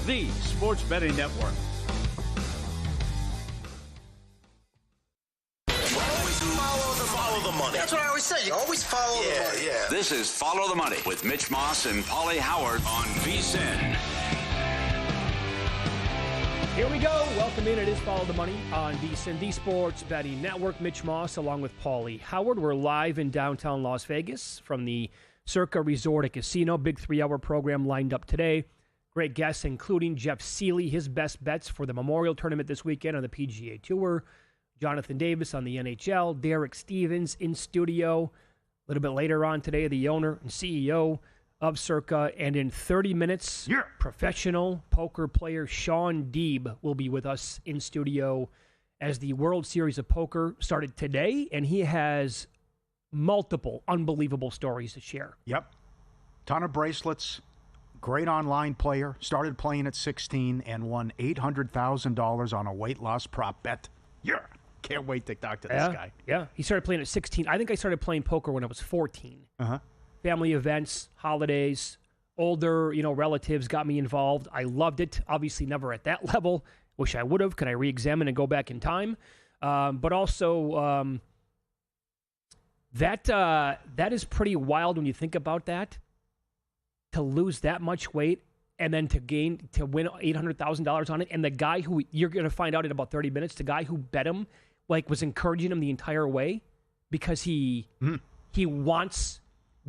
the sports betting network. Follow the money. That's what I always say. You always follow the money. Yeah. This is Follow the Money with Mitch Moss and Paulie Howard on VSiN. Here we go. Welcome in. It is Follow the Money on VSiN, the Sports Betting Network. Mitch Moss along with Paulie Howard. We're live in downtown Las Vegas from the Circa Resort and Casino. Big 3-hour program lined up today. Great guests, including Jeff Seeley, his best bets for the Memorial Tournament this weekend on the PGA Tour. Jonathan Davis on the NHL. Derek Stevens in studio. A little bit later on today, the owner and CEO of Circa. And in 30 minutes, professional poker player Shaun Deeb will be with us in studio as the World Series of Poker started today. And he has multiple unbelievable stories to share. Yep. Ton of bracelets. Great online player. Started playing at 16 and won $800,000 on a weight loss prop bet. Can't wait to talk to this guy. Yeah. He started playing at 16. I think I started playing poker when I was 14. Family events, holidays, older, relatives got me involved. I loved it. Obviously never at that level. Wish I would have. Can I re-examine and go back in time? But also, that is pretty wild when you think about that. To lose that much weight and then to win $800,000 on it. And the guy who, you're going to find out in about 30 minutes, the guy who bet him, was encouraging him the entire way because he wants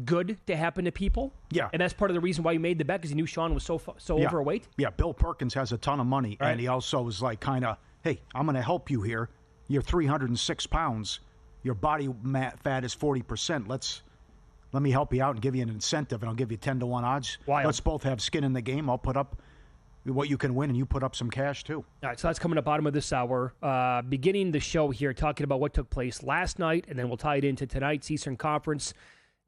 good to happen to people. Yeah. And that's part of the reason why he made the bet, because he knew Shaun was so overweight. Yeah, Bill Perkins has a ton of money, right. And he also was like kind of, hey, I'm going to help you here. You're 306 pounds. Your body fat is 40%. Let me help you out and give you an incentive, and I'll give you 10-1 odds. Wild. Let's both have skin in the game. I'll put up what you can win, and you put up some cash, too. All right, so that's coming up bottom of this hour. Beginning the show here, talking about what took place last night, and then we'll tie it into tonight's Eastern Conference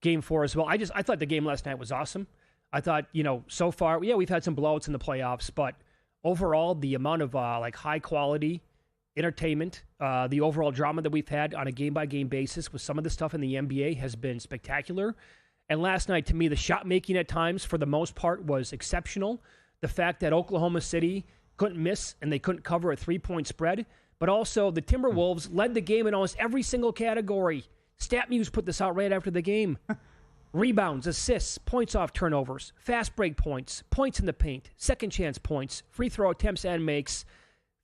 Game 4 as well. I thought the game last night was awesome. I thought, so far, we've had some blowouts in the playoffs, but overall, the amount of high-quality entertainment, the overall drama that we've had on a game-by-game basis with some of the stuff in the NBA has been spectacular. And last night, to me, the shot-making at times, for the most part, was exceptional. The fact that Oklahoma City couldn't miss and they couldn't cover a 3-point spread, but also the Timberwolves led the game in almost every single category. StatMuse put this out right after the game. Rebounds, assists, points off turnovers, fast break points, points in the paint, second chance points, free throw attempts and makes,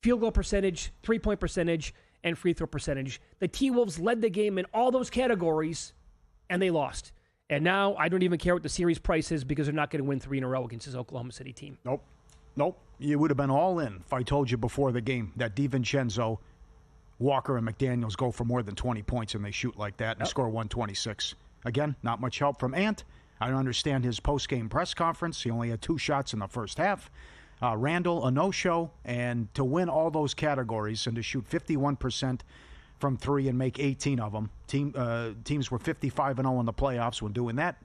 field goal percentage, 3-point percentage, and free throw percentage. The T-Wolves led the game in all those categories, and they lost. And now I don't even care what the series price is because they're not going to win 3 in a row against this Oklahoma City team. Nope. You would have been all in if I told you before the game that DiVincenzo, Walker, and McDaniels go for more than 20 points and they shoot like that and score 126. Again, not much help from Ant. I don't understand his post-game press conference. He only had 2 shots in the first half. Randall, a no-show, and to win all those categories and to shoot 51% from 3 and make 18 of them. Teams were 55-0 in the playoffs when doing that.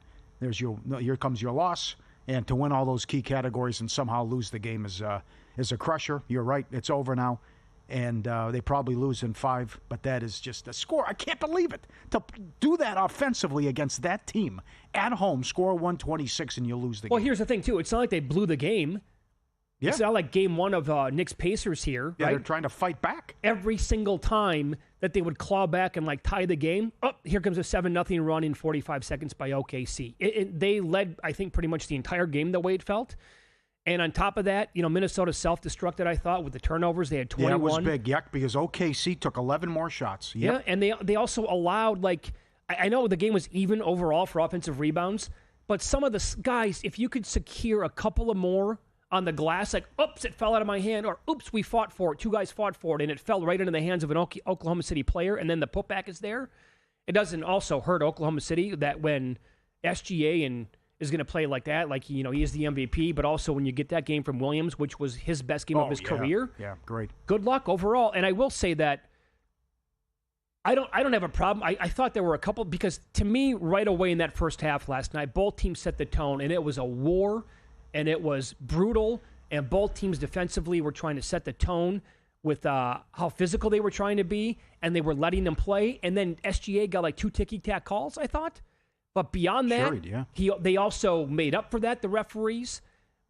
Here comes your loss. And to win all those key categories and somehow lose the game is a crusher. You're right. It's over now. And they probably lose in 5, but that is just a score. I can't believe it. To do that offensively against that team at home, score 126 and you lose the game. Well, here's the thing, too. It's not like they blew the game. Yeah. It's not like game 1 of Knicks-Pacers here. Yeah, right? They're trying to fight back. Every single time that they would claw back and tie the game, here comes a 7-0 run in 45 seconds by OKC. They led, I think, pretty much the entire game the way it felt. And on top of that, Minnesota self-destructed, I thought, with the turnovers. They had 21. Yeah, it was big, because OKC took 11 more shots. Yep. Yeah, and they also allowed, I know the game was even overall for offensive rebounds, but some of the guys, if you could secure a couple of more on the glass, oops, it fell out of my hand, or oops, we fought for it. 2 guys fought for it, and it fell right into the hands of an Oklahoma City player, and then the putback is there. It doesn't also hurt Oklahoma City that when SGA is going to play like that, he is the MVP, but also when you get that game from Williams, which was his best game of his career. Yeah, great. Good luck overall. And I will say that I don't have a problem. I thought there were a couple, because to me, right away in that first half last night, both teams set the tone, and it was a war, and it was brutal, and both teams defensively were trying to set the tone with how physical they were trying to be, and they were letting them play. And then SGA got 2 ticky-tack calls, I thought. But beyond that, they also made up for that, the referees.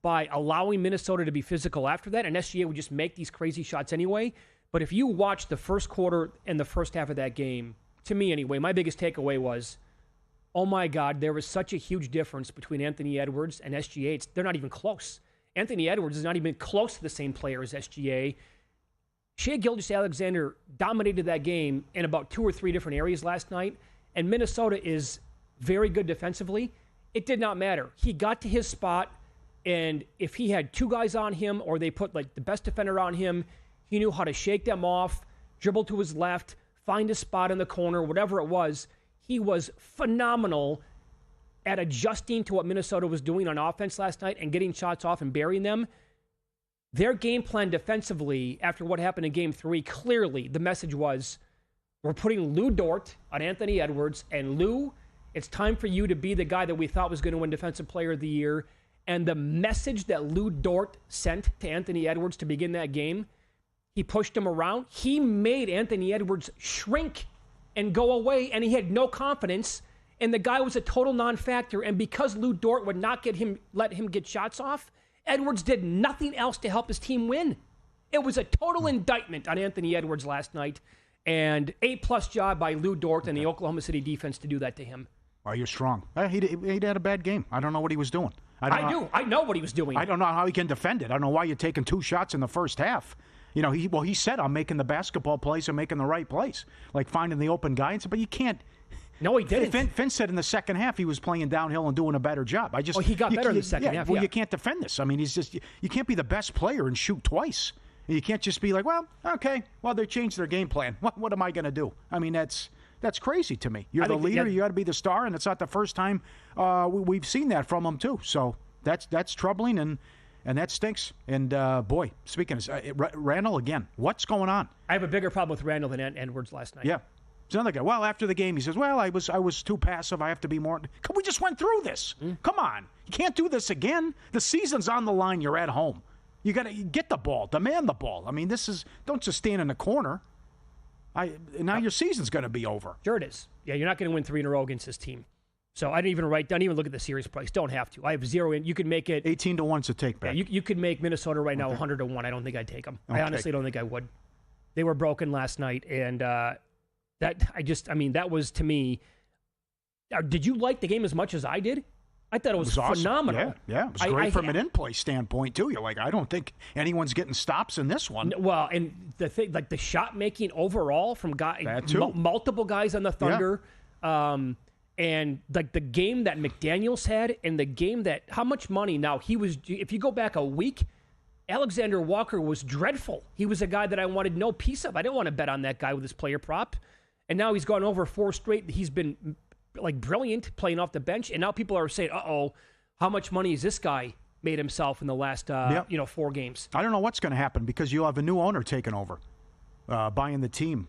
by allowing Minnesota to be physical after that, and SGA would just make these crazy shots anyway. But if you watch the first quarter and the first half of that game, to me anyway, my biggest takeaway was, oh my God, there was such a huge difference between Anthony Edwards and SGA. They're not even close. Anthony Edwards is not even close to the same player as SGA. Shai Gilgeous-Alexander dominated that game in about 2 or 3 different areas last night, and Minnesota is very good defensively. It did not matter. He got to his spot, and if he had 2 guys on him or they put like the best defender on him, he knew how to shake them off, dribble to his left, find a spot in the corner, whatever it was. He was phenomenal at adjusting to what Minnesota was doing on offense last night and getting shots off and burying them. Their game plan defensively, after what happened in Game 3, clearly the message was, we're putting Lou Dort on Anthony Edwards, and Lou, it's time for you to be the guy that we thought was going to win Defensive Player of the Year. And the message that Lou Dort sent to Anthony Edwards to begin that game, he pushed him around. He made Anthony Edwards shrink and go away, and he had no confidence, and the guy was a total non-factor. And because Lou Dort would not let him get shots off, Edwards did nothing else to help his team win. It was a total indictment on Anthony Edwards last night, and A+ job by Lou Dort and the Oklahoma City defense to do that to him. Well, you're strong. He had a bad game. I don't know what he was doing. I know what he was doing. I don't know how he can defend it. I don't know why you're taking 2 shots in the first half. You know, he said, I'm making the basketball plays and making the right plays, like finding the open guy. But you can't. No, he didn't. Finn said in the second half he was playing downhill and doing a better job. He got better in the second half. Well, you can't defend this. I mean, you can't be the best player and shoot twice. You can't just be like, well, okay, well, they changed their game plan. What am I going to do? I mean, that's crazy to me. You're the leader. You got to be the star, and it's not the first time we've seen that from him too. So that's troubling, and that stinks. And boy, speaking of Randall again, what's going on? I have a bigger problem with Randall than Edwards last night. Yeah. It's another guy. Well, after the game, he says, well, I was too passive. I have to be more. We just went through this. Come on. You can't do this again. The season's on the line. You're at home. You got to get the ball. Demand the ball. I mean, don't just stand in the corner. Now your season's going to be over. Sure it is. Yeah, you're not going to win 3 in a row against this team. So I didn't even write down, even look at the series price. Don't have to. I have 0 in. You could make it 18-1's a take back. Yeah, you could make Minnesota right now 100-1. I don't think I'd take them. Okay. I honestly don't think I would. They were broken last night, and that was, to me. Did you like the game as much as I did? I thought it was awesome. Phenomenal. Yeah, it was great from an in-play standpoint too. You're like, I don't think anyone's getting stops in this one. Well, and the thing, like the shot making overall from multiple guys on the Thunder, and like the game that McDaniels had, and the game that how much money now he was. If you go back a week, Alexander Walker was dreadful. He was a guy that I wanted no piece of. I didn't want to bet on that guy with his player prop, and now he's gone over 4 straight. He's been like brilliant playing off the bench, and now people are saying, how much money has this guy made himself in the last 4 games? I don't know what's going to happen because you'll have a new owner taking over, buying the team,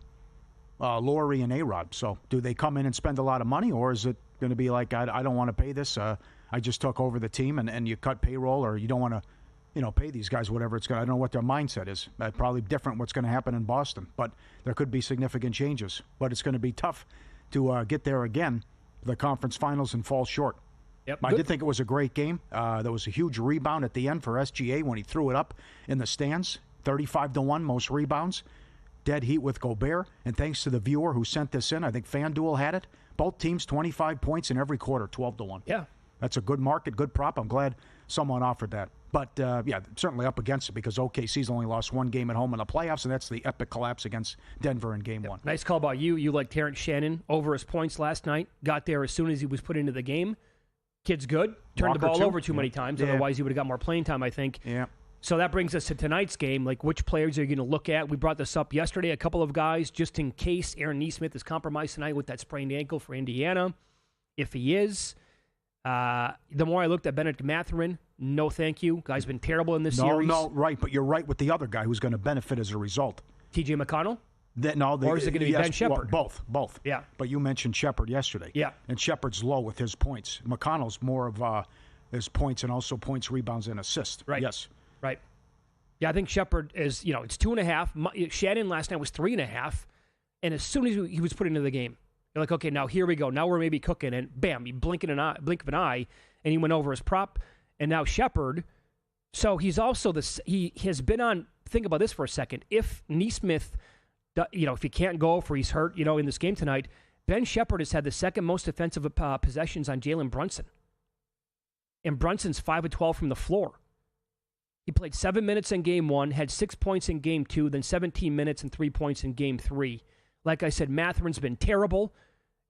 Laurie and A-Rod. So do they come in and spend a lot of money, or is it going to be like, I don't want to pay this, I just took over the team, and you cut payroll, or you don't want to pay these guys whatever it's going to. I don't know what their mindset is. Probably different what's going to happen in Boston, but there could be significant changes. But it's going to be tough to get there again, the conference finals, and fall short. Yep, I did think it was a great game. There was a huge rebound at the end for SGA when he threw it up in the stands. 35-1, most rebounds. Dead heat with Gobert. And thanks to the viewer who sent this in, I think FanDuel had it. Both teams 25 points in every quarter, 12-1. Yeah. That's a good market, good prop. I'm glad someone offered that. But, certainly up against it because OKC's only lost 1 game at home in the playoffs, and that's the epic collapse against Denver in Game 1. Nice call by you. You like Terrence Shannon over his points last night. Got there as soon as he was put into the game. Kid's good. Turned Walker the ball too. over too many times. Otherwise, he would have got more playing time, I think. Yeah. So that brings us to tonight's game. Like, which players are you going to look at? We brought this up yesterday. A couple of guys, just in case Aaron Nesmith is compromised tonight with that sprained ankle for Indiana. If he is, the more I looked at Bennett Mathurin, no thank you. Guy's been terrible in this series. No, right. But you're right with the other guy who's going to benefit as a result. TJ McConnell? Or is it going to be Ben Shepherd? Both. Yeah. But you mentioned Shepherd yesterday. Yeah. And Shepherd's low with his points. McConnell's more of his points and also points, rebounds, and assists. Right. Yes. Right. Yeah, I think Shepherd is, it's 2.5. Shannon last night was 3.5. And as soon as he was put into the game, you're like, okay, now here we go. Now we're maybe cooking. And bam, you blink of an eye, and he went over his prop. And now Shepherd, So he's also he has been on. Think about this for a second. If Nesmith, if he can't go or he's hurt, in this game tonight, Ben Shepherd has had the second most offensive possessions on Jalen Brunson. And Brunson's 5 of 12 from the floor. He played 7 minutes in game 1, had 6 points in game 2, then 17 minutes and 3 points in game 3. Like I said, Matherin's been terrible.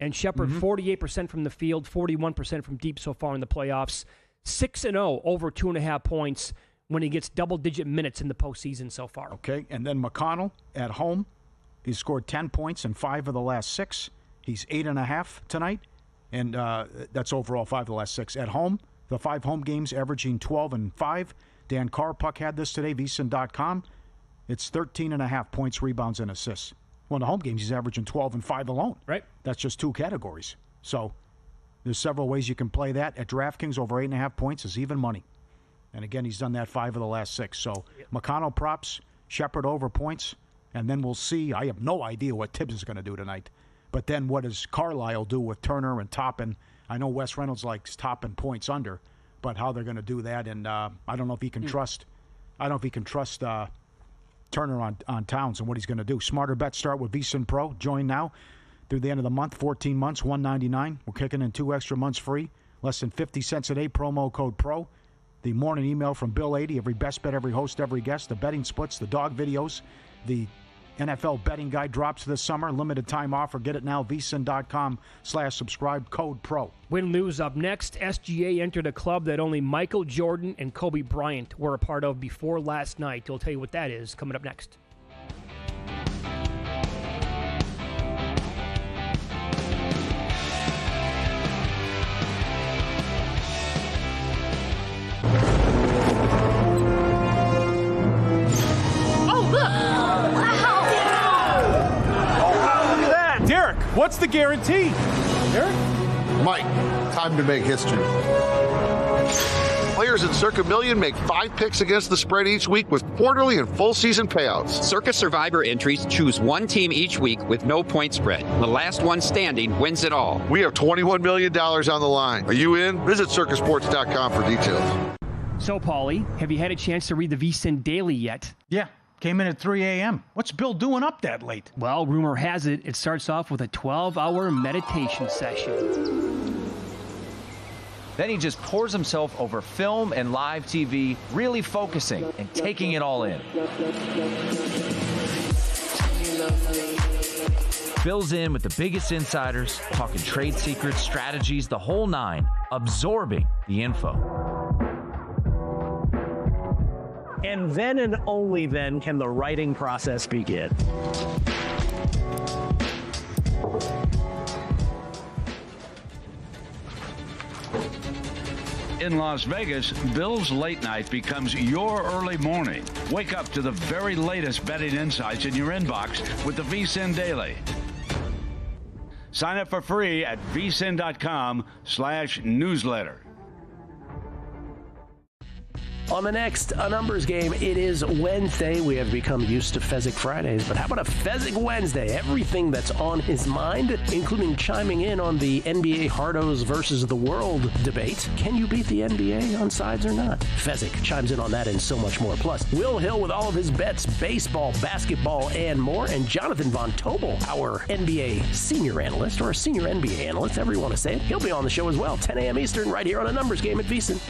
And Shepherd, 48% from the field, 41% from deep so far in the playoffs. 6-0 over 2.5 points when he gets double-digit minutes in the postseason so far. Okay, and then McConnell at home. He's scored 10 points in 5 of the last 6. He's 8.5 tonight, and that's overall 5 of the last 6. At home, the 5 home games averaging 12 and 5. Dan Carpuck had this today, VSiN.com. It's 13.5 points, rebounds, and assists. Well, in the home games, he's averaging 12 and 5 alone. Right. That's just 2 categories. So there's several ways you can play that. At DraftKings, over 8.5 points is even money. And again, he's done that 5 of the last 6. So McConnell props, Shepherd over points, and then we'll see. I have no idea what Tibbs is going to do tonight. But then what does Carlisle do with Turner and Toppin? I know Wes Reynolds likes Toppin points under, but how they're going to do that, and I don't know if he can trust. I don't know if he can trust Turner on Towns and what he's going to do. Smarter bets start with VSiN Pro. Join now through the end of the month. 14 months, $199. We're kicking in 2 extra months free. Less than 50 cents a day. Promo code PRO. The morning email from Bill 80. Every best bet, every host, every guest. The betting splits, the dog videos, the NFL betting guide drops this summer. Limited time offer. Get it now. VSiN.com/subscribe. Code PRO. Win lose up next. SGA entered a club that only Michael Jordan and Kobe Bryant were a part of before last night. We'll tell you what that is coming up next. What's the guarantee? Eric? Mike, time to make history. Players at Circa Million make 5 picks against the spread each week with quarterly and full season payouts. Circa Survivor entries choose one team each week with no point spread. The last one standing wins it all. We have $21 million on the line. Are you in? Visit circasports.com for details. So, Paulie, have you had a chance to read the VSiN Daily yet? Yeah. Came in at 3 a.m. What's Bill doing up that late? Well, rumor has it starts off with a 12-hour meditation session. Then he just pours himself over film and live TV, really focusing and taking it all in. Bill's in with the biggest insiders, talking trade secrets, strategies, the whole 9, absorbing the info. And then and only then can the writing process begin. In Las Vegas, Bill's late night becomes your early morning. Wake up to the very latest betting insights in your inbox with the VSiN Daily. Sign up for free at vsin.com/newsletter. On the next A Numbers Game, it is Wednesday. We have become used to Fezzik Fridays, but how about a Fezzik Wednesday? Everything that's on his mind, including chiming in on the NBA Hardos versus the world debate. Can you beat the NBA on sides or not? Fezzik chimes in on that and so much more. Plus, Will Hill with all of his bets, baseball, basketball, and more. And Jonathan Von Tobel, our NBA senior analyst, or a senior NBA analyst, however you want to say it. He'll be on the show as well, 10 a.m. Eastern, right here on A Numbers Game at VSiN.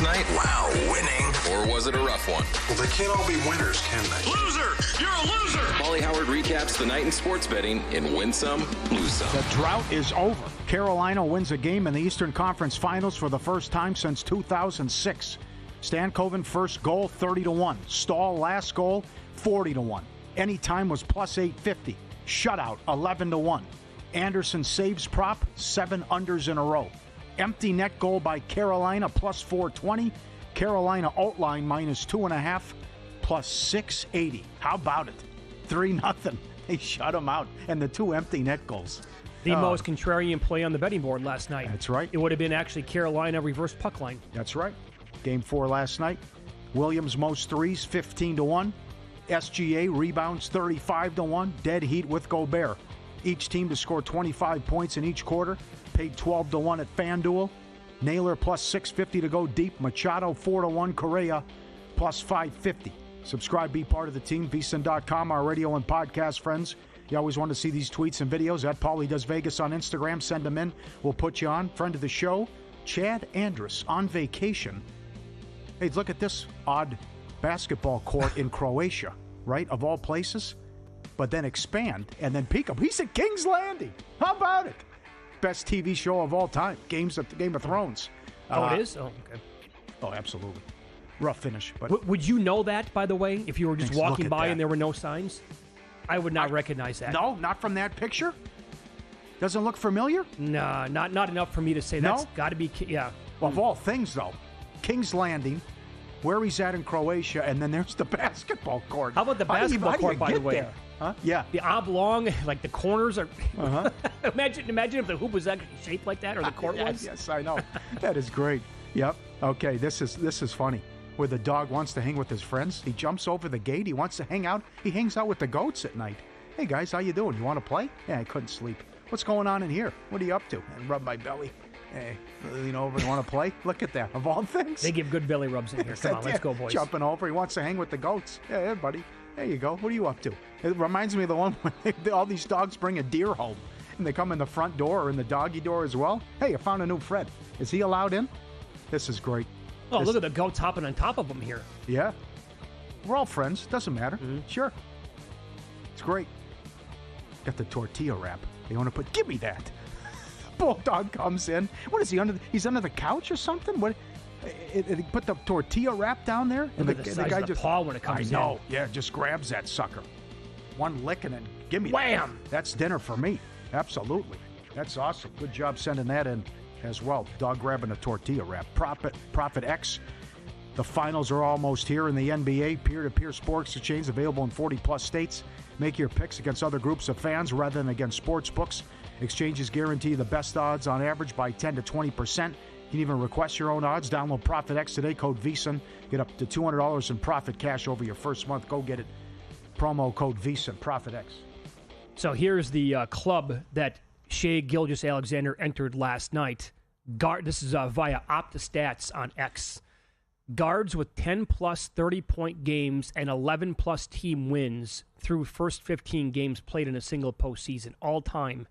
last night? Wow, winning. Or was it a rough one? Well, they can't all be winners, can they? Loser! You're a loser! Paulie Howard recaps the night in sports betting in Win Some, Lose Some. The drought is over. Carolina wins a game in the Eastern Conference Finals for the first time since 2006. Stankoven first goal, 30-1. Stahl last goal, 40-1. Any time was plus 850. Shutout, 11-1. Anderson saves prop, 7 unders in a row. Empty net goal by Carolina, plus 420. Carolina outline minus 2.5, plus 680. How about it? 3-0. They shut them out. And the 2 empty net goals. The most contrarian play on the betting board last night. That's right. It would have been actually Carolina reverse puck line. That's right. Game 4 last night. Williams most threes, 15-1. SGA rebounds, 35-1. Dead heat with Gobert. Each team to score 25 points in each quarter. Paid 12-1 at FanDuel. Naylor plus 650 to go deep. Machado 4-1. Correa plus 550. Subscribe, be part of the team. VSiN.com, our radio and podcast friends. You always want to see these tweets and videos. At Paulie Does Vegas on Instagram. Send them in. We'll put you on. Friend of the show, Chad Andrus, on vacation. Hey, look at this odd basketball court in Croatia, right? Of all places. But then expand and then peak up. He's at King's Landing. How about it? Best TV show of all time. Game of Thrones. It is? Oh, okay. Oh, absolutely. Rough finish. But would you know that, by the way, if you were just walking by that. and there were no signs? I would not recognize that. No, not from that picture? Doesn't look familiar? No, not enough for me to say that's got to be, yeah. Well, of all things, though, King's Landing, where he's at in Croatia, and then there's the basketball court. How about the basketball court, by the way? There? Huh? Yeah. The oblong, like the corners are. Imagine if the hoop was actually shaped like that, or the court was. Yes, I know. That is great. Yep. Okay, this is funny. Where the dog wants to hang with his friends, he jumps over the gate. He wants to hang out. He hangs out with the goats at night. Hey guys, how you doing? You want to play? Yeah, I couldn't sleep. What's going on in here? What are you up to? And rub my belly. Hey, lean over. You want to play? Look at that. Of all things, they give good belly rubs in here. Come on, let's go, boys. Jumping over. He wants to hang with the goats. Yeah, buddy. There you go. What are you up to? It reminds me of the one when all these dogs bring a deer home, and they come in the front door or in the doggy door as well. Hey, I found a new friend. Is he allowed in? This is great. Oh, look at the goats hopping on top of them here. Yeah. We're all friends. Doesn't matter. Mm-hmm. Sure. It's great. Got the tortilla wrap. They want to put, give me that. Bulldog comes in. What is he under? He's under the couch or something? What? He put the tortilla wrap down there, and the guy just paw when it comes in. I know. Yeah, just grabs that sucker. One lick and then give me wham. That's dinner for me. Absolutely. That's awesome. Good job sending that in as well. Dog grabbing a tortilla wrap. ProfitX. The finals are almost here in the NBA. Peer-to-peer sports exchange available in 40-plus states. Make your picks against other groups of fans rather than against sports books. Exchanges guarantee the best odds on average by 10 to 20%. You can even request your own odds. Download ProfitX today. Code VSiN. Get up to $200 in profit cash over your first month. Go get it. Promo code VSiN. ProfitX. So here's the club that Shai Gilgeous-Alexander entered last night. This is via OptaStats on X. Guards with 10-plus 30-point games and 11-plus team wins through first 15 games played in a single postseason, all time,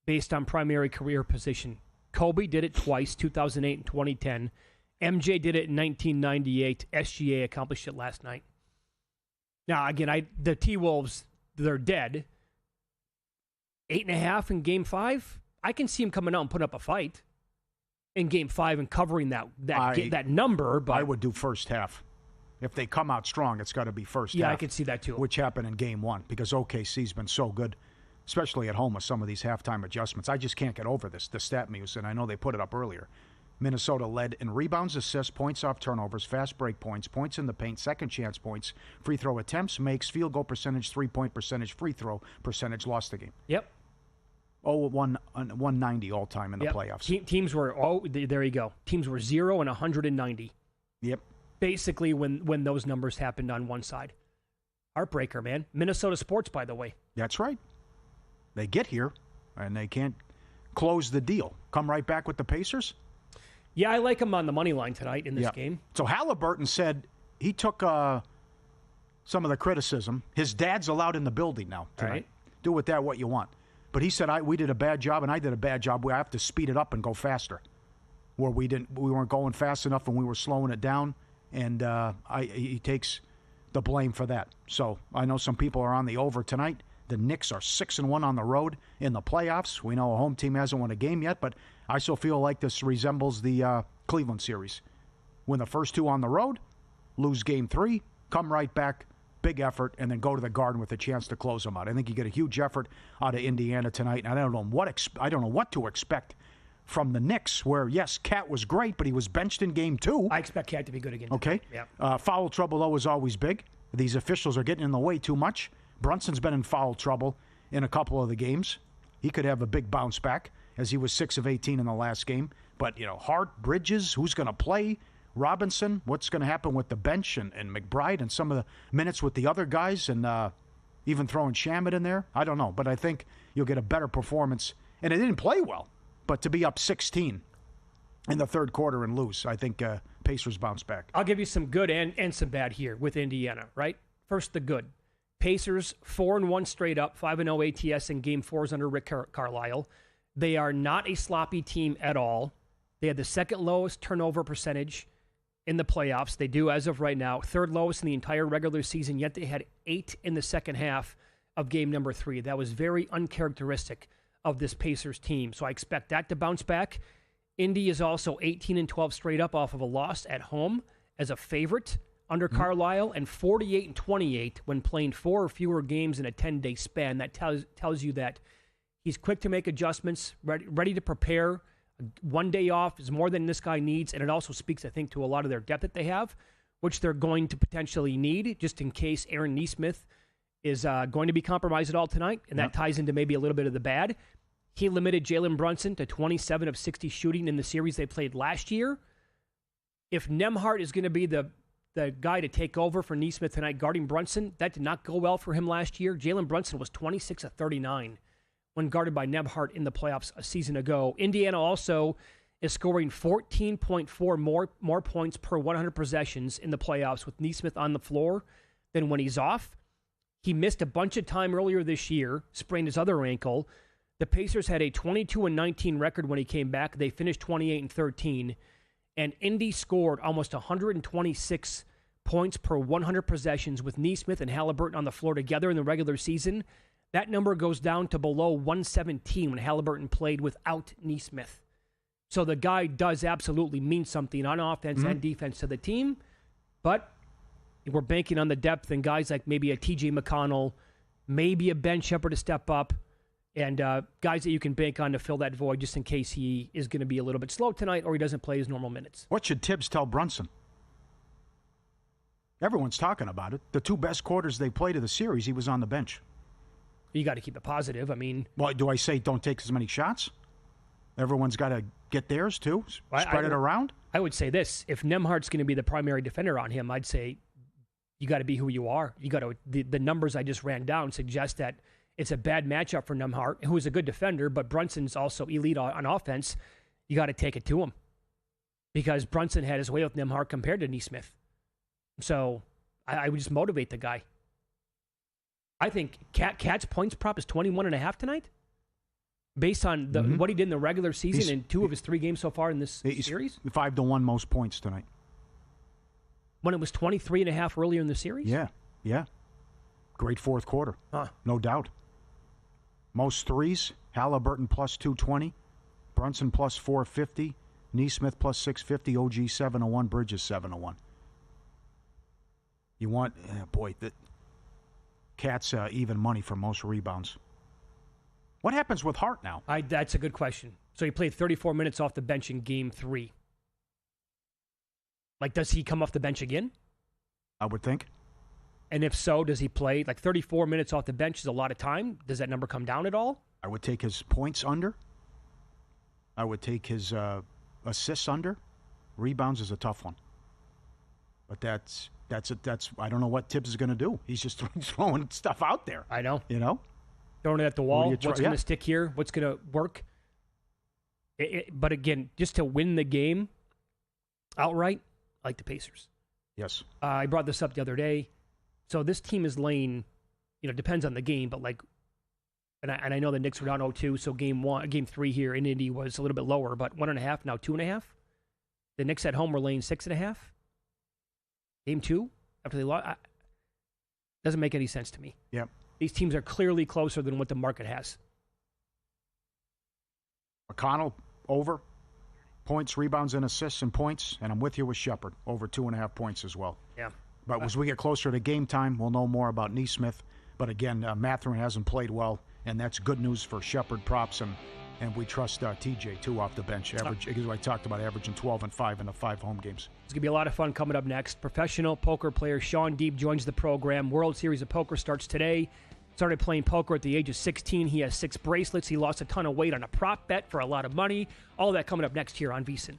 based on primary career position. Kobe did it twice, 2008 and 2010. MJ did it in 1998. SGA accomplished it last night. Now, again, the T-Wolves, they're dead. 8.5 in Game 5? I can see him coming out and putting up a fight in Game 5 and covering that number. But I would do first half. If they come out strong, it's got to be first half. Yeah, I could see that too. Which happened in Game 1 because OKC's been so good, especially at home with some of these halftime adjustments. I just can't get over this. The stat muse, and I know they put it up earlier. Minnesota led in rebounds, assists, points off turnovers, fast break points, points in the paint, second chance points, free throw attempts, makes, field goal percentage, three-point percentage, free throw percentage, lost the game. Yep. 190 all-time in the playoffs. Teams were, there you go. Teams were 0 and 190. Yep. Basically when those numbers happened on one side. Heartbreaker, man. Minnesota sports, by the way. That's right. They get here, and they can't close the deal. Come right back with the Pacers? Yeah, I like him on the money line tonight in this game. So Halliburton said he took some of the criticism. His dad's allowed in the building now tonight. Right. Do with that what you want. But he said, we did a bad job, and I did a bad job. We have to speed it up and go faster. where we weren't going fast enough and we were slowing it down, and he takes the blame for that. So I know some people are on the over tonight. The Knicks are 6-1 on the road in the playoffs. We know a home team hasn't won a game yet, but I still feel like this resembles the Cleveland series. Win the first 2 on the road, lose game 3, come right back, big effort, and then go to the Garden with a chance to close them out. I think you get a huge effort out of Indiana tonight, and I don't know what to expect from the Knicks, where, yes, Cat was great, but he was benched in game 2. I expect Cat to be good again. Okay. Yeah. Foul trouble, though, is always big. These officials are getting in the way too much. Brunson's been in foul trouble in a couple of the games. He could have a big bounce back, as he was 6 of 18 in the last game. But, Hart, Bridges, who's going to play? Robinson, what's going to happen with the bench and McBride and some of the minutes with the other guys, and even throwing Shamet in there? I don't know, but I think you'll get a better performance. And it didn't play well, but to be up 16 in the third quarter and lose, I think Pacers bounce back. I'll give you some good and some bad here with Indiana, right? First, the good. Pacers 4-1 straight up, 5-0 ATS in Game 4s under Rick Carlisle. They are not a sloppy team at all. They had the second lowest turnover percentage in the playoffs. They do as of right now. Third lowest in the entire regular season, yet they had 8 in the second half of game number 3. That was very uncharacteristic of this Pacers team. So I expect that to bounce back. Indy is also 18-12 straight up off of a loss at home as a favorite under Carlisle, and 48-28 when playing 4 or fewer games in a 10-day span. That tells you that he's quick to make adjustments, ready to prepare. 1 day off is more than this guy needs, and it also speaks, I think, to a lot of their depth that they have, which they're going to potentially need just in case Aaron Nesmith is going to be compromised at all tonight, and that ties into maybe a little bit of the bad. He limited Jalen Brunson to 27 of 60 shooting in the series they played last year. If Nembhard is going to be the guy to take over for Nesmith tonight guarding Brunson, that did not go well for him last year. Jalen Brunson was 26 of 39 when guarded by Nembhard in the playoffs a season ago. Indiana also is scoring 14.4 more points per 100 possessions in the playoffs with Nesmith on the floor than when he's off. He missed a bunch of time earlier this year, sprained his other ankle. The Pacers had a 22-19 record when he came back. They finished 28-13. And Indy scored almost 126 points per 100 possessions with Nesmith and Halliburton on the floor together in the regular season. That number goes down to below 117 when Halliburton played without Nesmith. So the guy does absolutely mean something on offense and defense to the team. But we're banking on the depth and guys like maybe a TJ McConnell, maybe a Ben Shepherd to step up, and guys that you can bank on to fill that void just in case he is going to be a little bit slow tonight or he doesn't play his normal minutes. What should Tibbs tell Brunson? Everyone's talking about it. The 2 best quarters they played of the series, he was on the bench. You got to keep it positive. I mean... Well, do I say don't take as many shots? Everyone's got to get theirs, too? Spread it around? I would say this. If Nembhard's going to be the primary defender on him, I'd say you got to be who you are. You got to... The numbers I just ran down suggest that it's a bad matchup for Nembhard, who is a good defender, but Brunson's also elite on offense. You got to take it to him because Brunson had his way with Nembhard compared to Nesmith. So I would just motivate the guy. I think Cat's points prop is 21.5 tonight, based on what he did in the regular season in 2 of his 3 games so far in this series. 5-1 most points tonight. When it was 23.5 earlier in the series. Yeah. Great fourth quarter, no doubt. Most threes, Halliburton plus 220, Brunson plus 450, Nesmith plus 650, OG 701, Bridges 701. You want, the Cat's even money for most rebounds. What happens with Hart now? That's a good question. So he played 34 minutes off the bench in Game 3. Like, does he come off the bench again? I would think. And if so, does he play? Like 34 minutes off the bench is a lot of time. Does that number come down at all? I would take his points under. I would take his assists under. Rebounds is a tough one. But that's I don't know what Tibbs is going to do. He's just throwing stuff out there. I know. Throwing it at the wall. What's going to stick here? What's going to work? But again, just to win the game outright, I like the Pacers. Yes. I brought this up the other day. So this team is laying, depends on the game, but and I know the Knicks were down 0-2, so game 3 here in Indy was a little bit lower, but 1.5, now 2.5. The Knicks at home were laying 6.5. Game 2 after they lost. Doesn't make any sense to me. Yep. These teams are clearly closer than what the market has. McConnell over. Points, rebounds, and assists and points. And I'm with you with Shepard. Over 2.5 points as well. Yeah. But as we get closer to game time, we'll know more about Nesmith. But again, Mathurin hasn't played well. And that's good news for Shepard props. And we trust TJ, too, off the bench. Average, because I talked about averaging 12 and 5 in the 5 home games. It's going to be a lot of fun coming up next. Professional poker player Shaun Deeb joins the program. World Series of Poker starts today. Started playing poker at the age of 16. He has 6 bracelets. He lost a ton of weight on a prop bet for a lot of money. All that coming up next here on VSiN.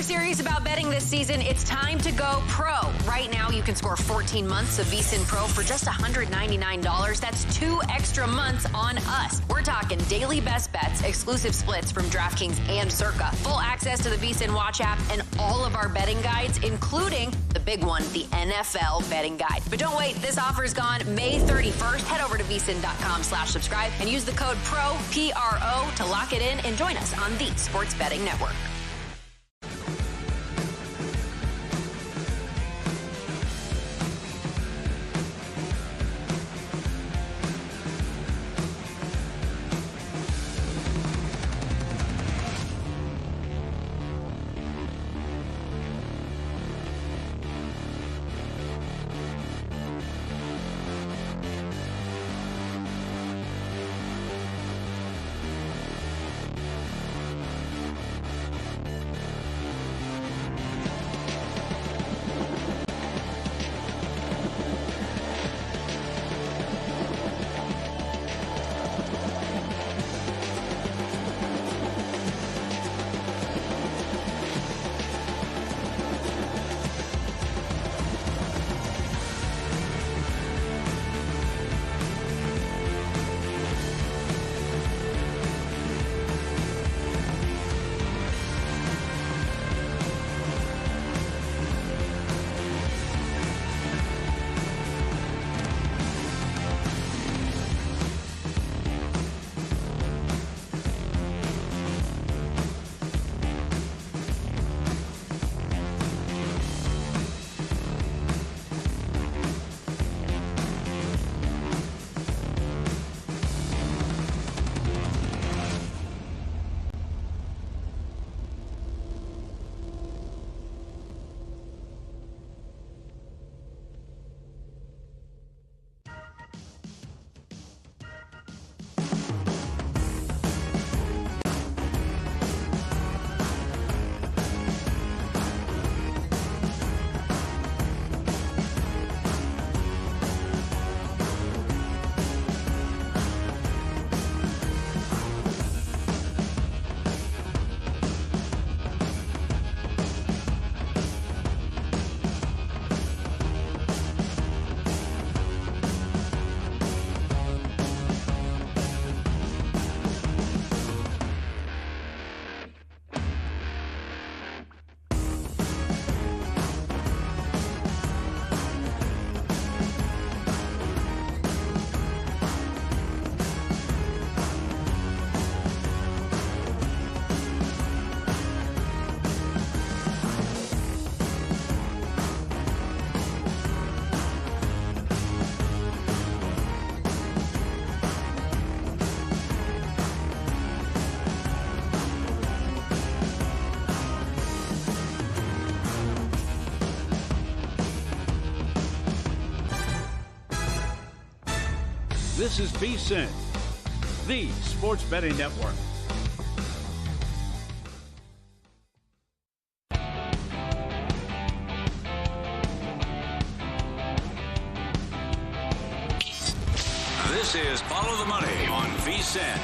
Serious about betting this season, it's time to go pro. Right now, you can score 14 months of VSiN Pro for just $199. That's 2 extra months on us. We're talking daily best bets, exclusive splits from DraftKings and Circa, full access to the VSiN Watch app, and all of our betting guides, including the big one, the NFL betting guide. But don't wait, this offer is gone May 31st. Head over to VSiN.com/subscribe and use the code PRO, P-R-O, to lock it in and join us on the Sports Betting Network. This is VSiN, the Sports Betting Network. This is Follow the Money on VSiN.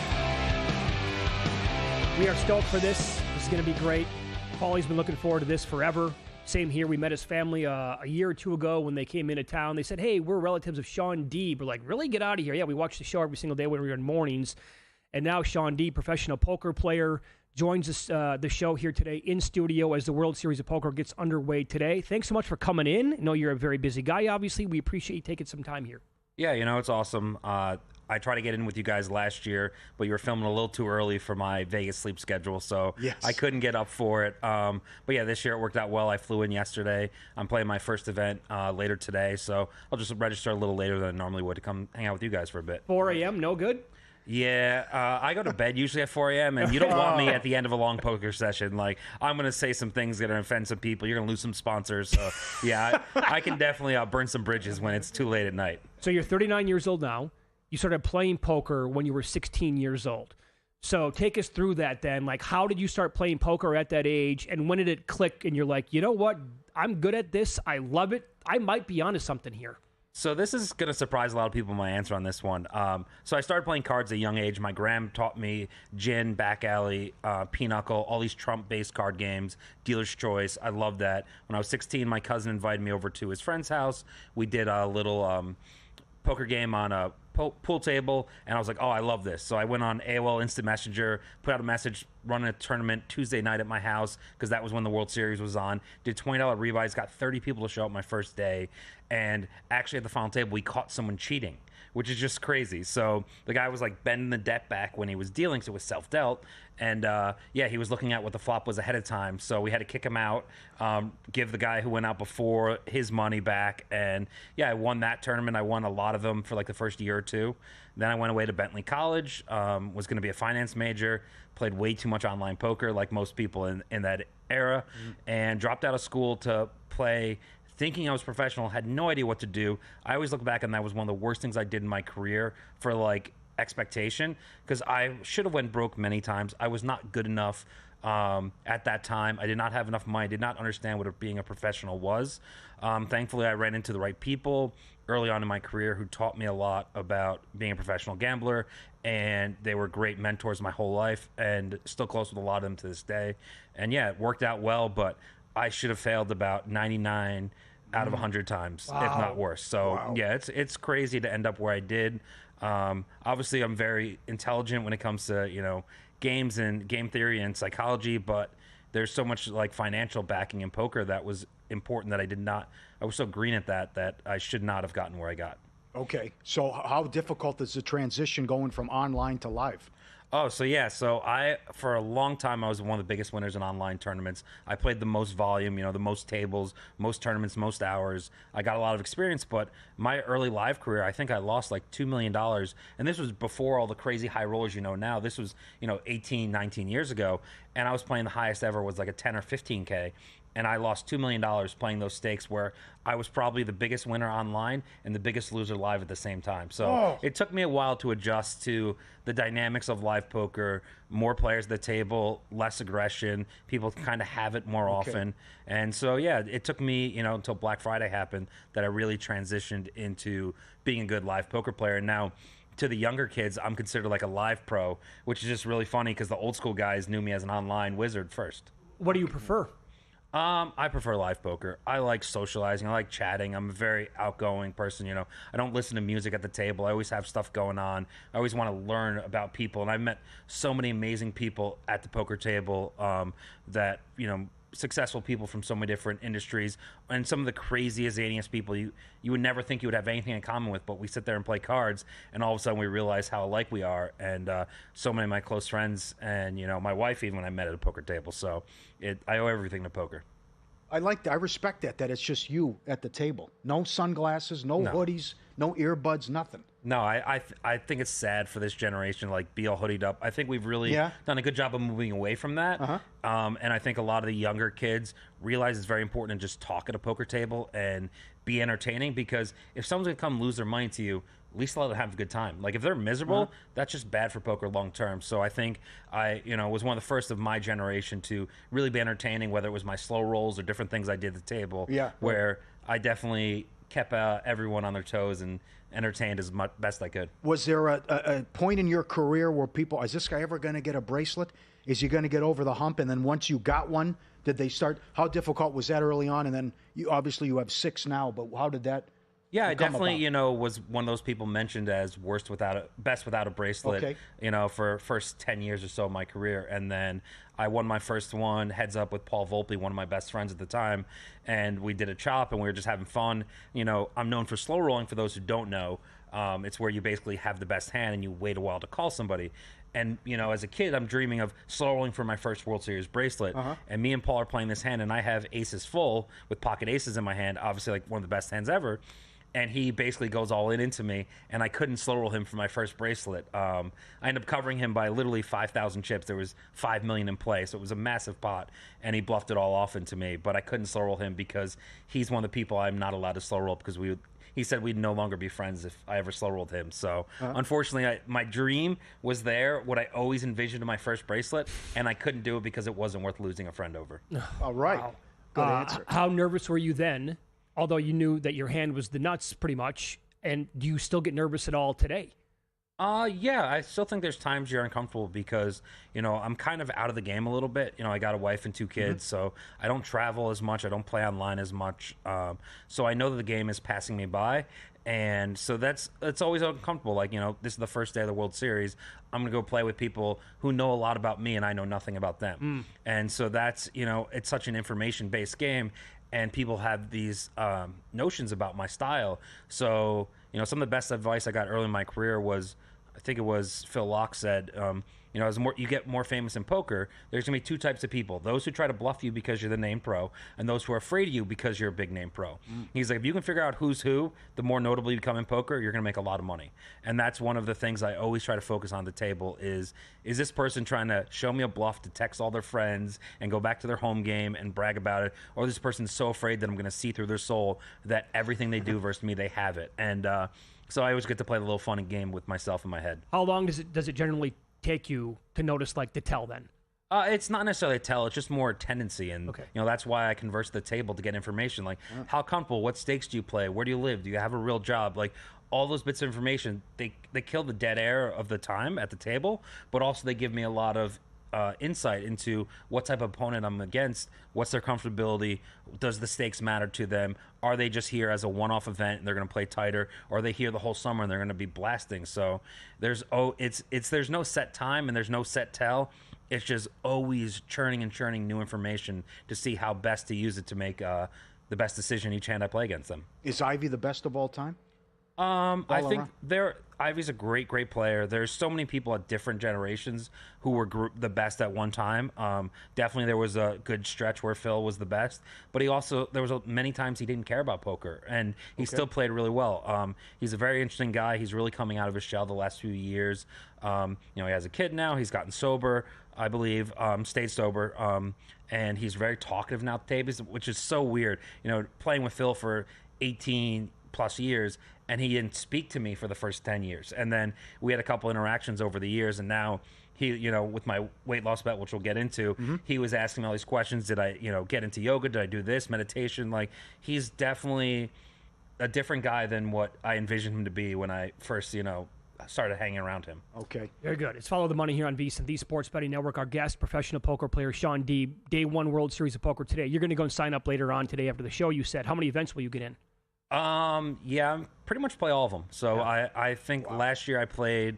We are stoked for this. This is going to be great. Paulie's been looking forward to this forever. Same here. We met his family a year or two ago when they came into town. They said, hey, we're relatives of Shaun Deeb. We're like, really? Get out of here. Yeah, we watch the show every single day when we were in mornings. And now Shaun Deeb, professional poker player, joins us the show here today in studio as the World Series of Poker gets underway today. Thanks so much for coming in. I know you're a very busy guy, obviously. We appreciate you taking some time here. Yeah, it's awesome. I tried to get in with you guys last year, but you were filming a little too early for my Vegas sleep schedule, so yes. I couldn't get up for it. But yeah, this year it worked out well. I flew in yesterday. I'm playing my first event later today, so I'll just register a little later than I normally would to come hang out with you guys for a bit. 4 a.m., no good? Yeah, I go to bed usually at 4 a.m., and you don't want me at the end of a long poker session. Like, I'm going to say some things that are going to offend some people. You're going to lose some sponsors. So, yeah, I can definitely burn some bridges when it's too late at night. So you're 39 years old now. You started playing poker when you were 16 years old. So take us through that then. Like, how did you start playing poker at that age, and when did it click and you're like, you know what, I'm good at this, I love it, I might be onto something here? So this is going to surprise a lot of people, my answer on this one. So I started playing cards at a young age. My gram taught me gin, back alley, pinochle, all these Trump-based card games, dealer's choice. I loved that. When I was 16, my cousin invited me over to his friend's house. We did a little poker game on a pool table, and I was like, oh, I love this. So I went on AOL Instant Messenger, put out a message, running a tournament Tuesday night at my house, because that was when the World Series was on. Did $20 rebuys, got 30 people to show up my first day, and actually at the final table, we caught someone cheating, which is just crazy. So the guy was like bending the deck back when he was dealing, so it was self-dealt. And yeah, he was looking at what the flop was ahead of time. So we had to kick him out, give the guy who went out before his money back. And yeah, I won that tournament. I won a lot of them for like the first year or two. Then I went away to Bentley College, was going to be a finance major, played way too much online poker like most people in that era, and dropped out of school to play, thinking I was professional, had no idea what to do. I always look back and that was one of the worst things I did in my career for like expectation, because I should have went broke many times. I was not good enough at that time. I did not have enough money. I did not understand what being a professional was. Thankfully, I ran into the right people early on in my career who taught me a lot about being a professional gambler, and they were great mentors my whole life, and still close with a lot of them to this day. And yeah, it worked out well, but I should have failed about 99 out of 100 times, if not worse. So yeah, it's crazy to end up where I did. Obviously, I'm very intelligent when it comes to games and game theory and psychology, but there's so much like financial backing in poker that was important that I was so green at that I should not have gotten where I got. Okay, so how difficult is the transition going from online to live? Oh, so yeah. So for a long time, I was one of the biggest winners in online tournaments. I played the most volume, the most tables, most tournaments, most hours. I got a lot of experience, but my early live career, I think I lost like $2 million. And this was before all the crazy high rollers now. This was, 18, 19 years ago. And I was playing the highest ever was like a 10 or 15K. And I lost $2 million playing those stakes where I was probably the biggest winner online and the biggest loser live at the same time. So it took me a while to adjust to the dynamics of live poker, more players at the table, less aggression, people kind of have it more often. And so, yeah, it took me, until Black Friday happened that I really transitioned into being a good live poker player. And now, to the younger kids, I'm considered like a live pro, which is just really funny because the old school guys knew me as an online wizard first. What do you prefer? I prefer live poker. I like socializing. I like chatting. I'm a very outgoing person. I don't listen to music at the table. I always have stuff going on. I always want to learn about people. And I've met so many amazing people at the poker table that, successful people from so many different industries, and some of the craziest, zaniest people you would never think you would have anything in common with, but we sit there and play cards, and all of a sudden we realize how alike we are. And so many of my close friends and my wife even, when I met at a poker table. So I owe everything to poker. I respect that it's just you at the table. No sunglasses, no hoodies, no earbuds, nothing. No, I think it's sad for this generation, like, be all hoodied up. I think we've really done a good job of moving away from that. And I think a lot of the younger kids realize it's very important to just talk at a poker table and be entertaining, because if someone's going to come lose their money to you, at least let them have a good time. Like, if they're miserable, that's just bad for poker long term. So I think I was one of the first of my generation to really be entertaining, whether it was my slow rolls or different things I did at the table, where I definitely kept everyone on their toes and entertained as much best I could. Was there a point in your career where people, is this guy ever going to get a bracelet? Is he going to get over the hump? And then once you got one, did they start? How difficult was that early on? And then obviously you have 6 now, but how did that? Yeah, I definitely, was one of those people mentioned as best without a bracelet, for first 10 years or so of my career. And then I won my first one heads up with Paul Volpe, one of my best friends at the time. And we did a chop and we were just having fun. I'm known for slow rolling for those who don't know. It's where you basically have the best hand and you wait a while to call somebody. And, as a kid, I'm dreaming of slow rolling for my first World Series bracelet. And me and Paul are playing this hand and I have aces full with pocket aces in my hand, obviously like one of the best hands ever. And he basically goes all into me, and I couldn't slow roll him for my first bracelet. I ended up covering him by literally 5,000 chips. There was 5 million in play, so it was a massive pot, and he bluffed it all off into me. But I couldn't slow roll him because he's one of the people I'm not allowed to slow roll because he said we'd no longer be friends if I ever slow rolled him. So unfortunately, my dream was there, what I always envisioned in my first bracelet, and I couldn't do it because it wasn't worth losing a friend over. All right. Wow. Good answer. How nervous were you then? Although you knew that your hand was the nuts pretty much, and do you still get nervous at all today? Yeah, I still think there's times you're uncomfortable because, I'm kind of out of the game a little bit. I got a wife and 2 kids, so I don't travel as much. I don't play online as much. So I know that the game is passing me by. And so it's always uncomfortable. Like, this is the first day of the World Series. I'm going to go play with people who know a lot about me and I know nothing about them. And so that's, it's such an information-based game. And people have these notions about my style. So, some of the best advice I got early in my career was, I think it was Phil Locke said, as you get more famous in poker, there's going to be 2 types of people. Those who try to bluff you because you're the name pro, and those who are afraid of you because you're a big name pro. He's like, if you can figure out who's who, the more notable you become in poker, you're going to make a lot of money. And that's one of the things I always try to focus on the table is this person trying to show me a bluff to text all their friends and go back to their home game and brag about it, or this person's so afraid that I'm going to see through their soul that everything they do versus me, they have it. And so I always get to play the little fun game with myself in my head. How long does it generally take you to notice the tell then? It's not necessarily a tell. It's just more tendency. And, that's why I converse the table to get information. Like, how comfortable, what stakes do you play? Where do you live? Do you have a real job? Like, all those bits of information, they kill the dead air of the time at the table, but also they give me a lot of insight into what type of opponent I'm against, what's their comfortability, does the stakes matter to them, are they just here as a one-off event and they're going to play tighter, or are they here the whole summer and they're going to be blasting. So there's no set time and there's no set tell. It's just always churning and churning new information to see how best to use it to make the best decision each hand I play against them. Is Ivy the best of all time? I think Ivy's a great player. There's so many people at different generations who were the best at one time. Definitely there was a good stretch where Phil was the best, but there was many times he didn't care about poker, and he still played really well. He's a very interesting guy. He's really coming out of his shell the last few years. He has a kid now. He's gotten sober, I believe, stayed sober, and he's very talkative now at the table, which is so weird. Playing with Phil for 18 plus years, and he didn't speak to me for the first 10 years. And then we had a couple interactions over the years, and now he, with my weight loss bet, which we'll get into, he was asking me all these questions. Did I, get into yoga? Did I do this, meditation? Like, he's definitely a different guy than what I envisioned him to be when I first, started hanging around him. Okay. Very good. It's Follow the Money here on VSiN, the Sports Betting Network. Our guest, professional poker player Shaun Deeb, Day 1 World Series of Poker today. You're going to go and sign up later on today after the show, you said. How many events will you get in? Yeah, pretty much play all of them. So I think last year I played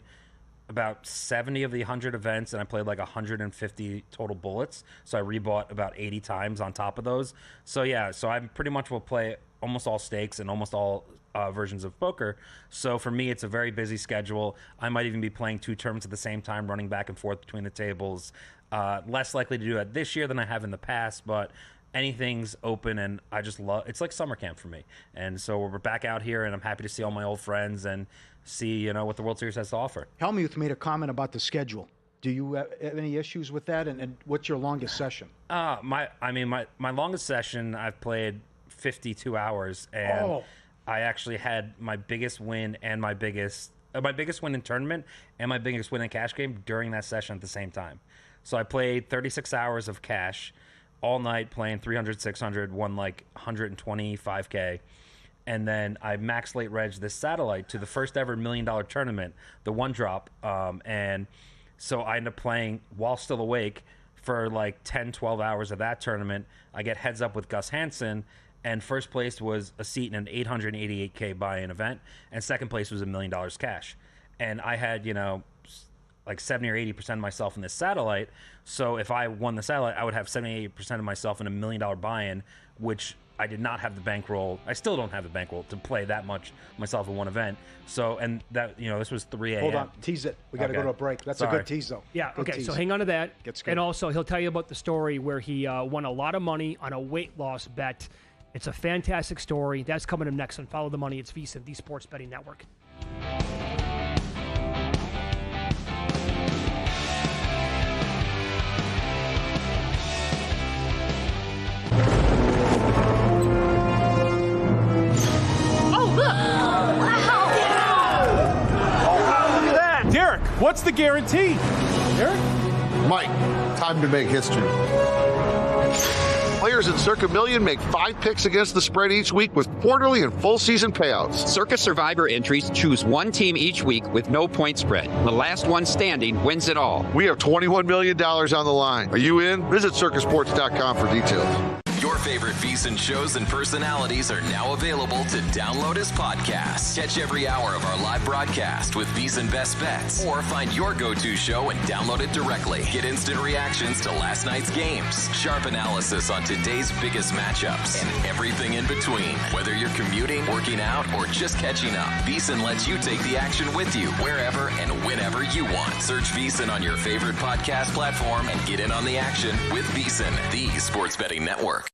about 70 of the 100 events, and I played like 150 total bullets. So I rebought about 80 times on top of those. So yeah, so I pretty much will play almost all stakes and almost all versions of poker. So for me, it's a very busy schedule. I might even be playing 2 tournaments at the same time, running back and forth between the tables. Less likely to do that this year than I have in the past, but anything's open, and I just love it's like summer camp for me. And so we're back out here, and I'm happy to see all my old friends and see what the World Series has to offer. Helmuth made a comment about the schedule. Do you have any issues with that? And what's your longest session? My longest session, I've played 52 hours, and I actually had my biggest win and my biggest win in tournament and my biggest win in cash game during that session at the same time. So I played 36 hours of cash all night, playing 300, 600, won like 125K. And then I max late reg this satellite to the first ever $1 million tournament, the One Drop. And so I end up playing while still awake for like 10, 12 hours of that tournament. I get heads up with Gus Hansen, and first place was a seat in an $888K buy-in event, and second place was $1 million cash. And I had, like 70 or 80% of myself in this satellite. So if I won the satellite, I would have 78% of myself in a $1 million buy-in, which I did not have the bankroll. I still don't have the bankroll to play that much myself in one event. So, and that, this was 3 a.m. Hold on, tease it. We got to go to a break. That's a good tease, though. Yeah, good okay, tease. so hang on to that. Gets good. And also, he'll tell you about the story where he won a lot of money on a weight loss bet. It's a fantastic story. That's coming up next on Follow the Money. It's VSiN, the Sports Betting Network. Derek, what's the guarantee? Derek? Mike, time to make history. Players at Circa Million make 5 picks against the spread each week with quarterly and full season payouts. Circa Survivor entries choose one team each week with no point spread. The last one standing wins it all. We have $21 million on the line. Are you in? Visit circasports.com for details. Your favorite VSiN shows and personalities are now available to download as podcasts. Catch every hour of our live broadcast with VSiN Best Bets, or find your go-to show and download it directly. Get instant reactions to last night's games, sharp analysis on today's biggest matchups, and everything in between. Whether you're commuting, working out, or just catching up, VSiN lets you take the action with you wherever and whenever you want. Search VSiN on your favorite podcast platform and get in on the action with VSiN, the Sports Betting Network.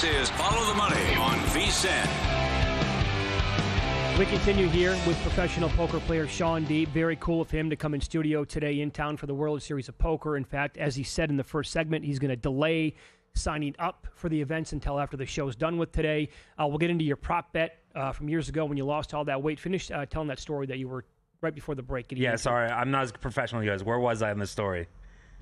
This is Follow the Money on VSiN. We continue here with professional poker player Shaun Deeb. Very cool of him to come in studio today in town for the World Series of Poker. In fact, as he said in the first segment, he's going to delay signing up for the events until after the show's done with today. We'll get into your prop bet from years ago when you lost all that weight. Finish telling that story that you were right before the break. Yeah, sorry. I'm not as professional as you guys. Where was I in the story?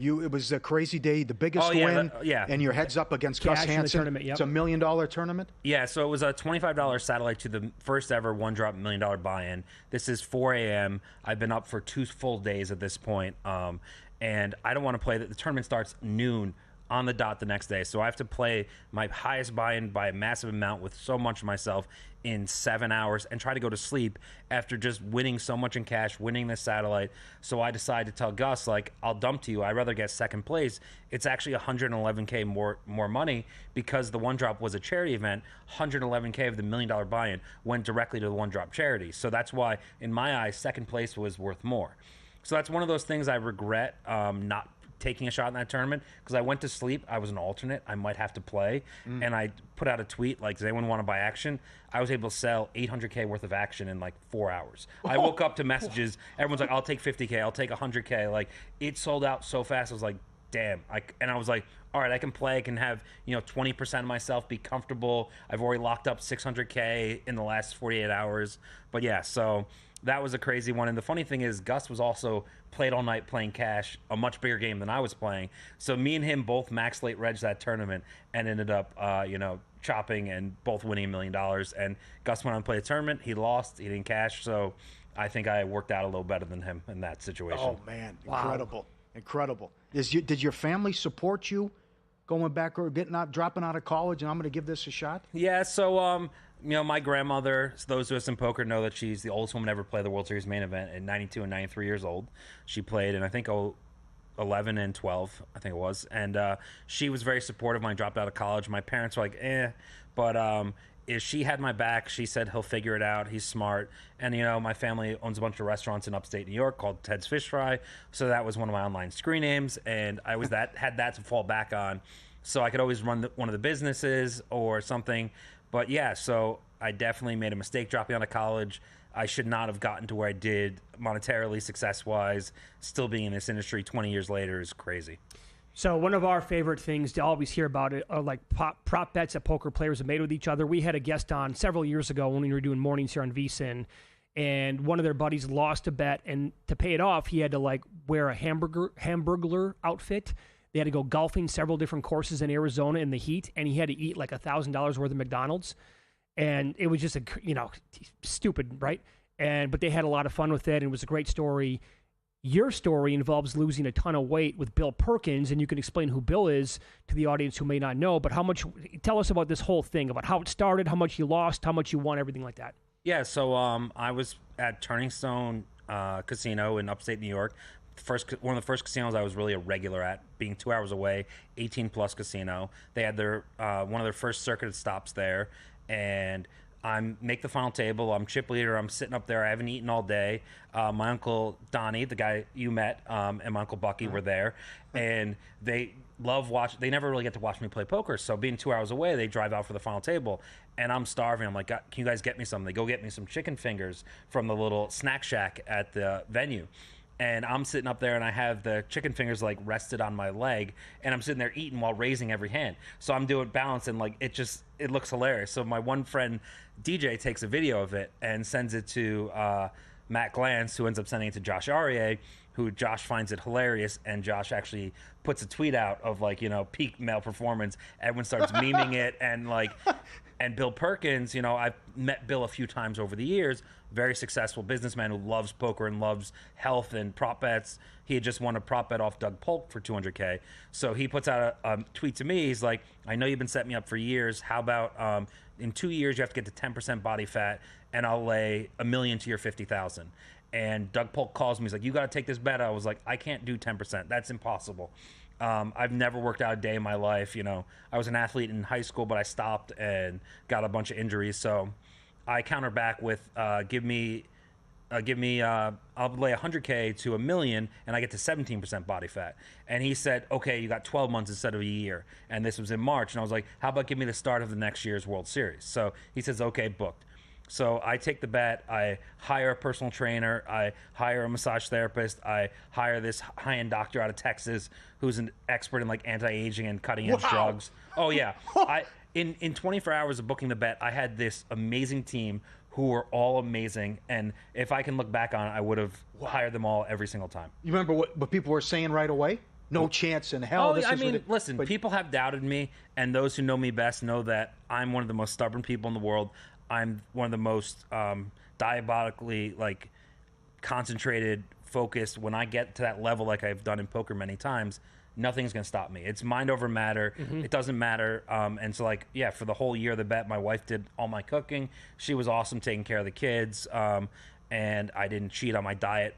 It was a crazy day, the biggest win, and your head's up against Gus Hansen. Yep. It's $1 million tournament? Yeah, so it was a $25 satellite to the first ever one-drop $1 million buy-in. This is 4 a.m. I've been up for 2 full days at this point, and I don't want to play. The tournament starts noon on the dot the next day, so I have to play my highest buy-in by a massive amount with so much of myself in 7 hours and try to go to sleep after just winning so much in cash, winning this satellite. So I decided to tell Gus, like, I'll dump to you. I'd rather get second place. It's actually $111K more money because the one drop was a charity event. $111K of the $1 million buy-in went directly to the one drop charity. So that's why, in my eyes, second place was worth more. So that's one of those things I regret not taking a shot in that tournament because I went to sleep. I was an alternate. I might have to play. And I put out a tweet like, does anyone want to buy action? I was able to sell $800K worth of action in like 4 hours. I woke up to messages. Everyone's like, I'll take 50K. I'll take 100K. Like, it sold out so fast. I was like, damn. And I was like, all right, I can play. I can have, 20% of myself be comfortable. I've already locked up 600K in the last 48 hours. But yeah, so that was a crazy one. And the funny thing is, Gus was also played all night playing cash, a much bigger game than I was playing. So me and him both max late reg that tournament and ended up, chopping and both winning $1 million. And Gus went on to play a tournament. He lost. He didn't cash. So I think I worked out a little better than him in that situation. Oh, man. Incredible. Wow. Incredible. Did your family support you going back or dropping out of college and I'm going to give this a shot? Yeah, so my grandmother, those of us in poker know that she's the oldest woman to ever play the World Series main event at 92 and 93 years old. She played in, I think, 11 and 12, I think it was. And she was very supportive when I dropped out of college. My parents were like, But if she had my back, she said he'll figure it out. He's smart. And, my family owns a bunch of restaurants in upstate New York called Ted's Fish Fry. So that was one of my online screen names. And I was had that to fall back on. So I could always run one of the businesses or something. But yeah, so I definitely made a mistake dropping out of college. I should not have gotten to where I did monetarily, success-wise. Still being in this industry 20 years later is crazy. So one of our favorite things to always hear about it are like prop bets that poker players have made with each other. We had a guest on several years ago when we were doing mornings here on VSiN, and one of their buddies lost a bet, and to pay it off, he had to like wear a hamburglar outfit. They had to go golfing several different courses in Arizona in the heat, and he had to eat like $1,000 worth of McDonald's. And it was just stupid, right? But they had a lot of fun with it, and it was a great story. Your story involves losing a ton of weight with Bill Perkins, and you can explain who Bill is to the audience who may not know. But tell us about this whole thing, about how it started, how much you lost, how much you won, everything like that. Yeah, so I was at Turning Stone Casino in upstate New York. One of the first casinos I was really a regular at, being 2 hours away, 18-plus casino. They had their one of their first circuit stops there, and I make the final table. I'm chip leader. I'm sitting up there. I haven't eaten all day. My uncle Donnie, the guy you met, and my uncle Bucky were there, and they love watch. They never really get to watch me play poker. So being 2 hours away, they drive out for the final table, and I'm starving. I'm like, can you guys get me something? They go get me some chicken fingers from the little snack shack at the venue. And I'm sitting up there, and I have the chicken fingers like rested on my leg, and I'm sitting there eating while raising every hand. So I'm doing balance, and like it looks hilarious. So my one friend DJ takes a video of it and sends it to Matt Glantz, who ends up sending it to Josh Aryeh, who Josh finds it hilarious, and Josh actually puts a tweet out of peak male performance. Everyone starts memeing it, and Bill Perkins, I've met Bill a few times over the years. Very successful businessman who loves poker and loves health and prop bets. He had just won a prop bet off Doug Polk for $200K. So he puts out a tweet to me. He's like, I know you've been setting me up for years. How about in 2 years you have to get to 10% body fat, and I'll lay $1 million to your $50,000. And Doug Polk calls me. He's like, you got to take this bet. I was like, I can't do 10%. That's impossible. I've never worked out a day in my life. I was an athlete in high school, but I stopped and got a bunch of injuries. So I counter back with, give me give me, I'll lay 100K to $1 million, and I get to 17% body fat. And he said, okay, you got 12 months instead of a year. And this was in March. And I was like, how about give me the start of the next year's World Series? So he says, okay, booked. So I take the bet. I hire a personal trainer. I hire a massage therapist. I hire this high-end doctor out of Texas who's an expert in like anti-aging and cutting-edge drugs. Oh yeah. In 24 hours of booking the bet, I had this amazing team who were all amazing. And if I can look back on it, I would have hired them all every single time. You remember what people were saying right away? No chance in hell. Listen, people have doubted me, and those who know me best know that I'm one of the most stubborn people in the world. I'm one of the most diabolically concentrated, focused. When I get to that level, like I've done in poker many times, nothing's gonna stop me. It's mind over matter. It doesn't matter. And so, for the whole year of the bet, my wife did all my cooking. She was awesome taking care of the kids, and I didn't cheat on my diet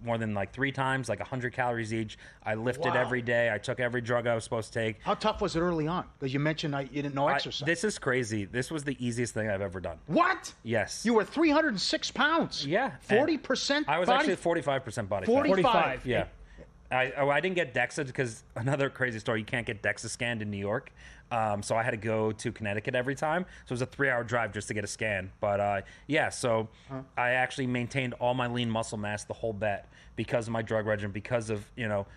more than 3 times, 100 calories each. I lifted every day. I took every drug I was supposed to take. How tough was it early on? Because you mentioned you didn't know exercise. This is crazy. This was the easiest thing I've ever done. What? Yes. You were 306 pounds. Yeah. 40% I was actually 45% body fat. 45. Yeah. I didn't get DEXA because another crazy story, you can't get DEXA scanned in New York. So I had to go to Connecticut every time. So it was a 3-hour drive just to get a scan. But I actually maintained all my lean muscle mass the whole bet because of my drug regimen, because of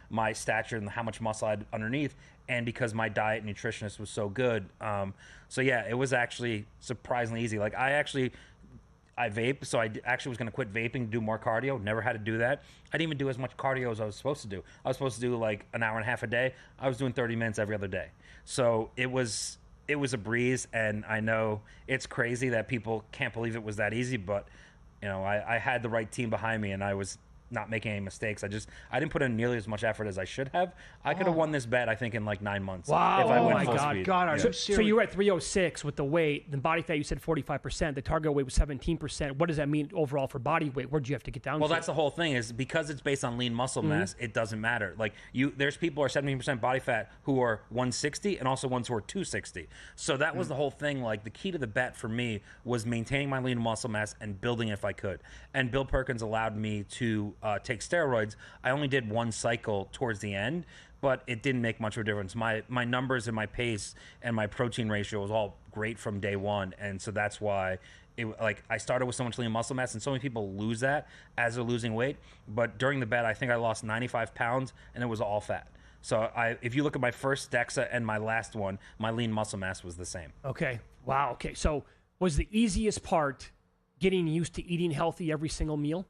my stature and how much muscle I had underneath, and because my diet and nutritionist was so good. It was actually surprisingly easy. I vape, so I actually was going to quit vaping, do more cardio. Never had to do that. I didn't even do as much cardio as I was supposed to do. I was supposed to do an hour and a half a day. I was doing 30 minutes every other day. So it was a breeze, and I know it's crazy that people can't believe it was that easy, but I had the right team behind me, and I was not making any mistakes. I didn't put in nearly as much effort as I should have. I could have won this bet, I think, in 9 months. Wow. If I went my full God. speed. God, are you serious? So you were at 306 with the weight. The body fat, you said 45%. The target weight was 17%. What does that mean overall for body weight? Where'd you have to get down to? Well, that's the whole thing, is because it's based on lean muscle mass, it doesn't matter. There's people who are 17% body fat who are 160 and also ones who are 260. So that was the whole thing. The key to the bet for me was maintaining my lean muscle mass and building if I could. And Bill Perkins allowed me to take steroids. I only did 1 cycle towards the end, but it didn't make much of a difference. My numbers and my pace and my protein ratio was all great from day one, and so that's why I started with so much lean muscle mass, and so many people lose that as they're losing weight. But during the bet, I think I lost 95 pounds, and it was all fat. So if you look at my first DEXA and my last one, my lean muscle mass was the same. Okay. Wow. Okay. So was the easiest part getting used to eating healthy every single meal?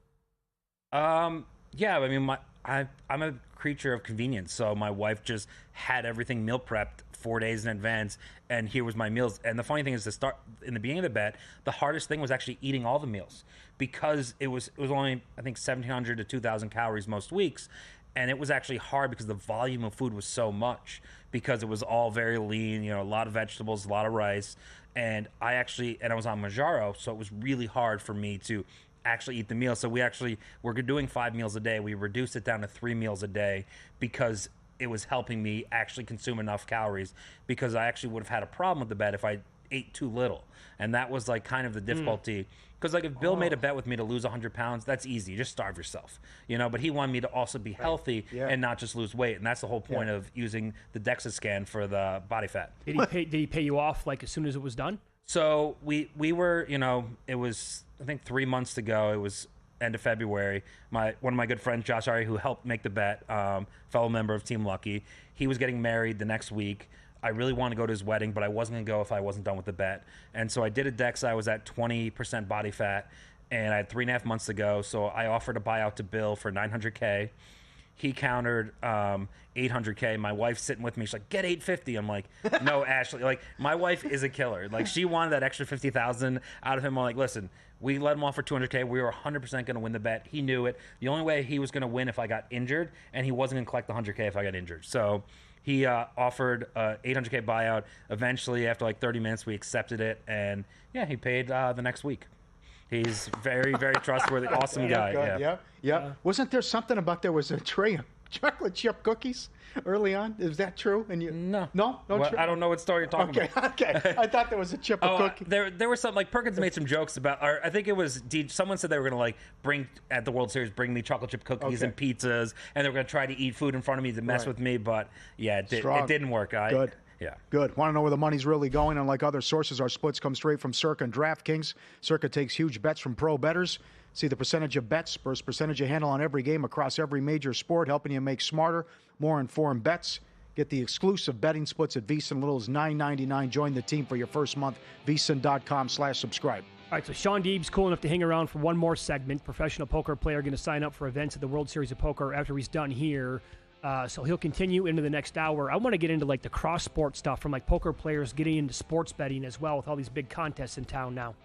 Yeah, I mean, I'm a creature of convenience, so my wife just had everything meal prepped 4 days in advance, and here was my meals. And the funny thing is, to start in the beginning of the bet, the hardest thing was actually eating all the meals, because it was only, I think, 1,700 to 2,000 calories most weeks, and it was actually hard because the volume of food was so much, because it was all very lean, a lot of vegetables, a lot of rice, and I was on Manjaro, so it was really hard for me to actually eat the meal. So we're doing 5 meals a day. We reduced it down to 3 meals a day because it was helping me actually consume enough calories, because I actually would have had a problem with the bet if I ate too little. And that was kind of the difficulty. Because if Bill made a bet with me to lose 100 pounds, that's easy. You just starve yourself, but he wanted me to also be healthy and not just lose weight. And that's the whole point of using the DEXA scan for the body fat. Did he pay you off as soon as it was done? So we were, it was, I think, 3 months to go. It was end of February. One of my good friends, Josh Ari, who helped make the bet, fellow member of Team Lucky, he was getting married the next week. I really wanted to go to his wedding, but I wasn't going to go if I wasn't done with the bet. And so I did a DEXA. I was at 20% body fat, and I had 3.5 months to go. So I offered a buyout to Bill for $900K. He countered $800K. My wife's sitting with me. She's like, get $850. I'm like, no, Ashley. My wife is a killer. She wanted that extra $50,000 out of him. I'm like, listen, we let him off for $200K. We were 100% going to win the bet. He knew it. The only way he was going to win if I got injured, and he wasn't going to collect the $100K if I got injured. So he offered a $800K buyout. Eventually, after 30 minutes, we accepted it, and he paid the next week. He's very, very trustworthy, awesome guy. Yeah. Wasn't there something about there was a tray chocolate chip cookies early on? Is that true? And no, Well, I don't know what story you're talking about. Okay. I thought there was a chip of cookie. There was some, like, Perkins made some jokes about, or I think it was someone said they were going to, like, at the World Series, bring me chocolate chip cookies and pizzas, and they were going to try to eat food in front of me to mess with me, but yeah, it didn't work. Good. Yeah. Good. Want to know where the money's really going? Unlike other sources, our splits come straight from Circa and DraftKings. Circa takes huge bets from pro bettors. See the percentage of bets versus percentage of handle on every game across every major sport, helping you make smarter, more informed bets. Get the exclusive betting splits at VSiN, little as $9.99. Join the team for your first month. VSiN.com/subscribe. All right, so Shaun Deeb's cool enough to hang around for one more segment. Professional poker player going to sign up for events at the World Series of Poker after he's done here. So he'll continue into the next hour. I want to get into like the cross-sport stuff from like poker players getting into sports betting as well with all these big contests in town now.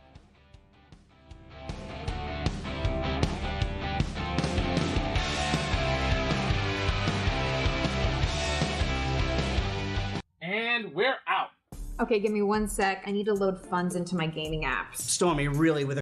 And we're out. Okay, give me 1 sec. I need to load funds into my gaming apps. Stormy, really, with a